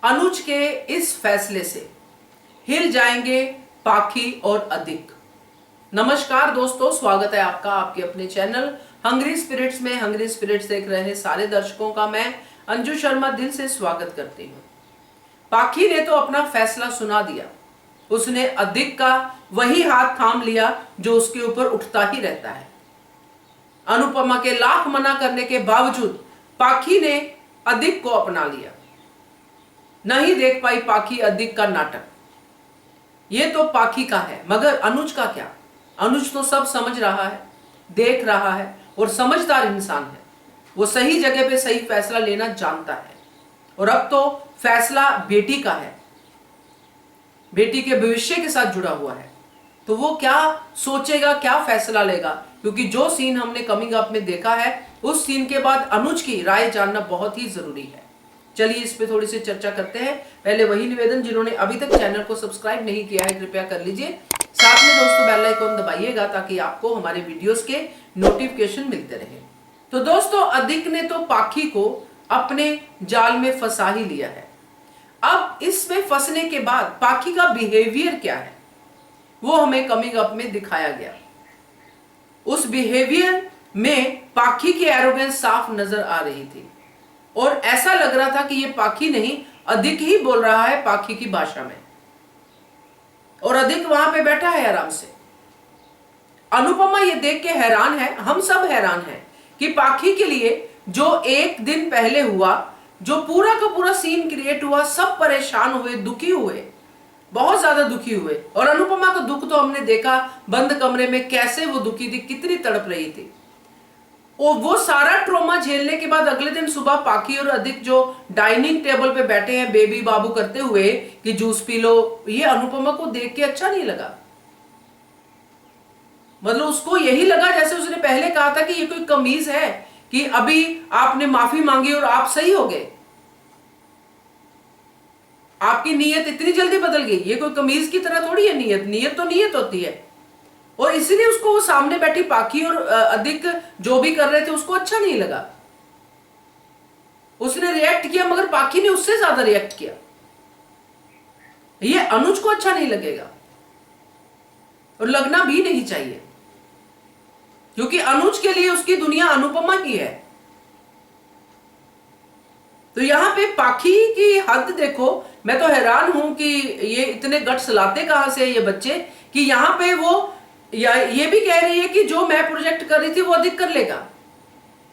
अनुज के इस फैसले से हिल जाएंगे पाखी और अधिक। नमस्कार दोस्तों, स्वागत है आपका आपके अपने चैनल हंग्री स्पिरिट्स में। हंग्री स्पिरिट्स देख रहे सारे दर्शकों का मैं अंजू शर्मा दिल से स्वागत करती हूँ। पाखी ने तो अपना फैसला सुना दिया, उसने अधिक का वही हाथ थाम लिया जो उसके ऊपर उठता ही रहता है। अनुपमा के लाख मना करने के बावजूद पाखी ने अधिक को अपना लिया। नहीं देख पाई पाखी अधिक का नाटक। ये तो पाखी का है, मगर अनुज का क्या? अनुज तो सब समझ रहा है, देख रहा है और समझदार इंसान है। वो सही जगह पे सही फैसला लेना जानता है। और अब तो फैसला बेटी का है, बेटी के भविष्य के साथ जुड़ा हुआ है। तो वो क्या सोचेगा, क्या फैसला लेगा? क्योंकि जो सीन हमने कमिंग अप में देखा है, उस सीन के बाद अनुज की राय जानना बहुत ही जरूरी है। चलिए इस पे थोड़ी सी चर्चा करते हैं। पहले वही निवेदन, जिन्होंने अभी तक चैनल को सब्सक्राइब नहीं किया है कृपया कर लीजिए। साथ में दोस्तों बेल आइकन दबाइएगा ताकि आपको हमारे वीडियोस के नोटिफिकेशन मिलते रहे। तो दोस्तों, अधिक ने तो पाखी को अपने जाल में फंसा ही लिया है। अब इसमें फंसने के बाद पाखी का बिहेवियर क्या है वो हमें कमिंग अप में दिखाया गया। उस बिहेवियर में पाखी की एरोगेंस साफ नजर आ रही थी और ऐसा लग रहा था कि ये पाखी नहीं, अधिक ही बोल रहा है पाखी की भाषा में। और अधिक वहां पे बैठा है आराम से। अनुपमा ये देख के हैरान है, हम सब हैरान हैं कि पाखी के लिए जो एक दिन पहले हुआ, जो पूरा का पूरा सीन क्रिएट हुआ, सब परेशान हुए, दुखी हुए, बहुत ज्यादा दुखी हुए। और अनुपमा का दुख तो हमने देखा बंद कमरे में, कैसे वो दुखी थी, कितनी तड़प रही थी। और वो सारा ट्रॉमा झेलने के बाद अगले दिन सुबह पाखी और अधिक जो डाइनिंग टेबल पे बैठे हैं बेबी बाबू करते हुए कि जूस पी लो, ये अनुपमा को देख के अच्छा नहीं लगा। मतलब उसको यही लगा जैसे उसने पहले कहा था कि ये कोई कमीज है कि अभी आपने माफी मांगी और आप सही हो गए, आपकी नीयत इतनी जल्दी बदल गई। ये कोई कमीज की तरह थोड़ी है नीयत, नीयत तो नीयत होती है। और इसीलिए उसको वो सामने बैठी पाखी और अधिक जो भी कर रहे थे उसको अच्छा नहीं लगा। उसने रिएक्ट किया, मगर पाखी ने उससे ज्यादा रिएक्ट किया। ये अनुज को अच्छा नहीं लगेगा और लगना भी नहीं चाहिए, क्योंकि अनुज के लिए उसकी दुनिया अनुपमा ही है। तो यहां पे पाखी की हद देखो। मैं तो हैरान हूं कि ये इतने गट्स लाते कहां से ये बच्चे, कि यहां पे वो ये भी कह रही है कि जो मैं प्रोजेक्ट कर रही थी वो अधिक कर लेगा,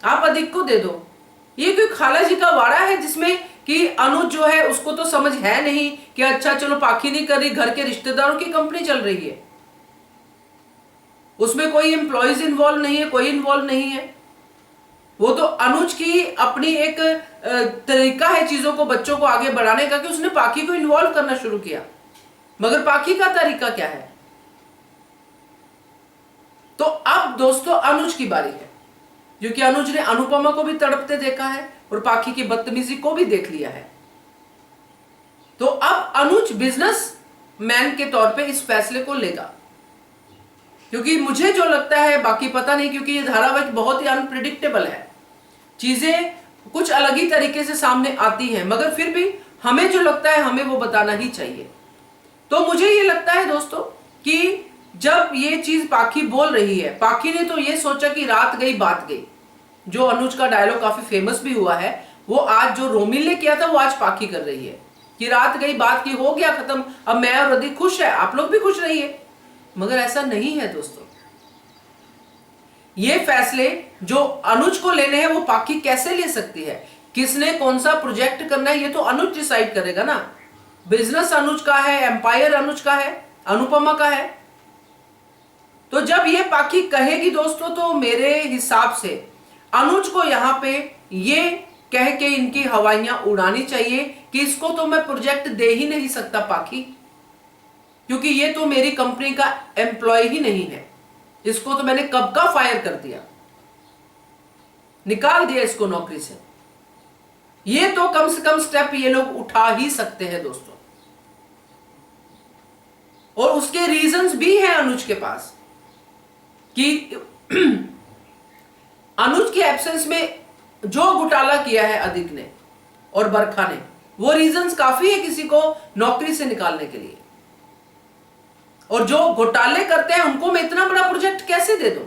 आप अधिक को दे दो। ये कोई खाला जी का वाड़ा है जिसमें कि अनुज जो है उसको तो समझ है नहीं कि अच्छा चलो पाखी नहीं कर रही, घर के रिश्तेदारों की कंपनी चल रही है, उसमें कोई एम्प्लॉयज इन्वॉल्व नहीं है, कोई इन्वॉल्व नहीं है। वो तो अनुज की अपनी एक तरीका है चीजों को, बच्चों को आगे बढ़ाने का, कि उसने पाखी को इन्वॉल्व करना शुरू किया। मगर पाखी का तरीका क्या है? तो अब दोस्तों अनुज की बारी है, क्योंकि अनुज ने अनुपमा को भी तड़पते देखा है और पाखी की बदतमीजी को भी देख लिया है। तो अब अनुज बिजनेस मैन के तौर पे इस फैसले को लेगा, क्योंकि मुझे जो लगता है, बाकी पता नहीं, क्योंकि ये धारावाहिक बहुत ही अनप्रिडिक्टेबल है, चीजें कुछ अलग ही तरीके से सामने आती हैं, मगर फिर भी हमें जो लगता है हमें वो बताना ही चाहिए। तो मुझे ये लगता है दोस्तों कि जब ये चीज पाखी बोल रही है, पाखी ने तो ये सोचा कि रात गई बात गई, जो अनुज का डायलॉग काफी फेमस भी हुआ है, वो आज जो रोमिल ने किया था वो आज पाखी कर रही है कि रात गई बात की, हो गया खत्म, अब मैं और अधिक खुश है, आप लोग भी खुश रहिए। मगर ऐसा नहीं है दोस्तों। ये फैसले जो अनुज को लेने हैं वो पाखी कैसे ले सकती है? किसने कौन सा प्रोजेक्ट करना है ये तो अनुज डिसाइड करेगा ना। बिजनेस अनुज का है, एम्पायर अनुज का है, अनुपमा का है। तो जब ये पाखी कहेगी दोस्तों, तो मेरे हिसाब से अनुज को यहां पे ये कह के इनकी हवाइयां उड़ानी चाहिए कि इसको तो मैं प्रोजेक्ट दे ही नहीं सकता पाखी, क्योंकि ये तो मेरी कंपनी का एम्प्लॉय ही नहीं है, इसको तो मैंने कब का फायर कर दिया, निकाल दिया इसको नौकरी से। ये तो कम से कम स्टेप ये लोग उठा ही सकते हैं दोस्तों, और उसके रीजंस भी हैं अनुज के पास कि अनुज के एब्सेंस में जो घोटाला किया है अधिक ने और बरखा ने, वो रीजंस काफी है किसी को नौकरी से निकालने के लिए। और जो घोटाले करते हैं उनको मैं इतना बड़ा प्रोजेक्ट कैसे दे दूं?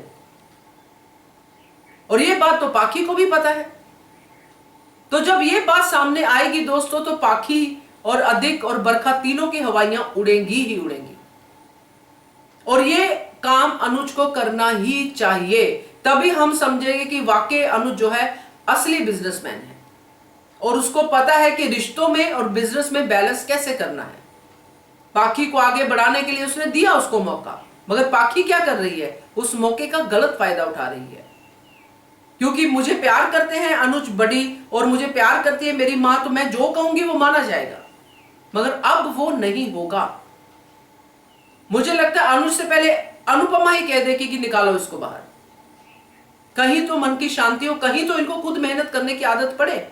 और ये बात तो पाखी को भी पता है। तो जब ये बात सामने आएगी दोस्तों, तो पाखी और अधिक और बरखा तीनों की हवाइयां उड़ेंगी ही उड़ेंगी। और ये काम अनुज को करना ही चाहिए, तभी हम समझेंगे कि वाकई अनुज जो है असली बिजनेसमैन है और उसको पता है कि रिश्तों में और बिजनेस में बैलेंस कैसे करना है। पाखी को आगे बढ़ाने के लिए उसने दिया उसको मौका, मगर पाखी क्या कर रही है? उस मौके का गलत फायदा उठा रही है। क्योंकि मुझे प्यार करते हैं अनुज बड़ी और मुझे प्यार करती है मेरी मां, तो मैं जो कहूंगी वो माना जाएगा, मगर अब वो नहीं होगा। मुझे लगता है अनुज से पहले अनुपमा ही कह देगी कि निकालो इसको बाहर। कहीं तो मन की शांति हो, कहीं तो इनको खुद मेहनत करने की आदत पड़े।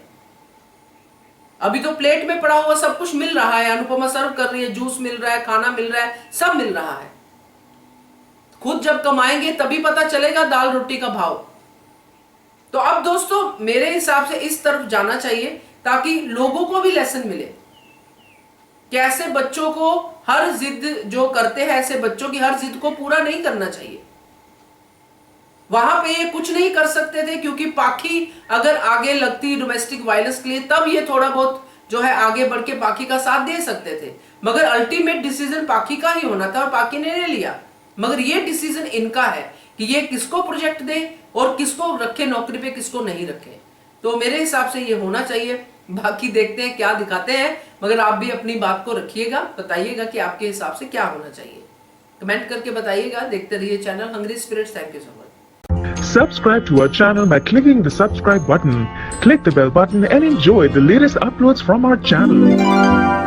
अभी तो प्लेट में पड़ा हुआ सब कुछ मिल रहा है, अनुपमा सर्व कर रही है, जूस मिल रहा है, खाना मिल रहा है, सब मिल रहा है। खुद जब कमाएंगे तभी पता चलेगा दाल रोटी का भाव। तो अब दोस्तों मेरे हिसाब से इस तरफ जाना चाहिए ताकि लोगों को भी लेसन मिले। कैसे बच्चों को हर जिद जो करते हैं, ऐसे बच्चों की हर जिद को पूरा नहीं करना चाहिए। वहां पे ये कुछ नहीं कर सकते थे, क्योंकि पाखी अगर आगे लगती डोमेस्टिक वायलेंस के लिए तब ये थोड़ा बहुत जो है आगे बढ़ के पाखी का साथ दे सकते थे, मगर अल्टीमेट डिसीजन पाखी का ही होना था और पाखी ने ले लिया। मगर ये डिसीजन इनका है कि ये किसको प्रोजेक्ट दे और किसको रखे नौकरी पे, किसको नहीं रखे। तो मेरे हिसाब से ये होना चाहिए। बाकी देखते हैं क्या दिखाते हैं, मगर आप भी अपनी बात को रखिएगा, बताइएगा कि आपके हिसाब से क्या होना चाहिए। कमेंट करके बताइएगा। देखते रहिए channel hungry spirits. Thank you so much. Subscribe to our channel by clicking the subscribe button. Click the bell button and enjoy the latest uploads from our channel.